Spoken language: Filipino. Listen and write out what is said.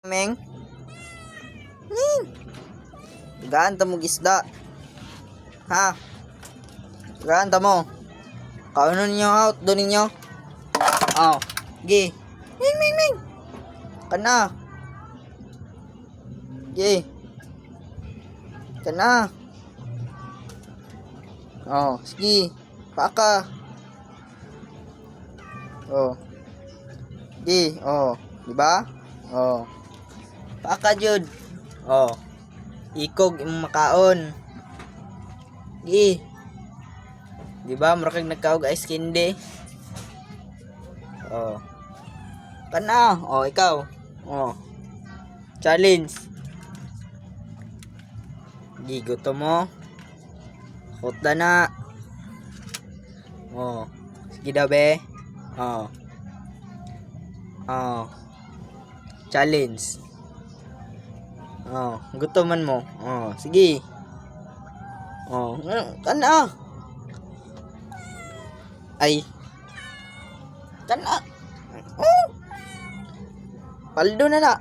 Meng. Ganta mo isda. Ha? Ganta mo. Kauno ninyo out doon ninyo. Oh, gi. Ming ming ming. Kana. Gi. Kana. Oh, sige. Paka. Oh. Gi, oh, di ba? Oh. Paka jud. Oh. Ikog imong makaon. Gi. Di ba mura kag nagkaog ice candy? Oh. Kana, oh ikaw. Oh. Challenge. Gi gutom mo. Hotda na. Oh. Sige daw be. Oh. Oh. Challenge. Oh, gutoman mo. Oh, sige. Oh, kana. Ay. Kana. Oh. Paldo na na.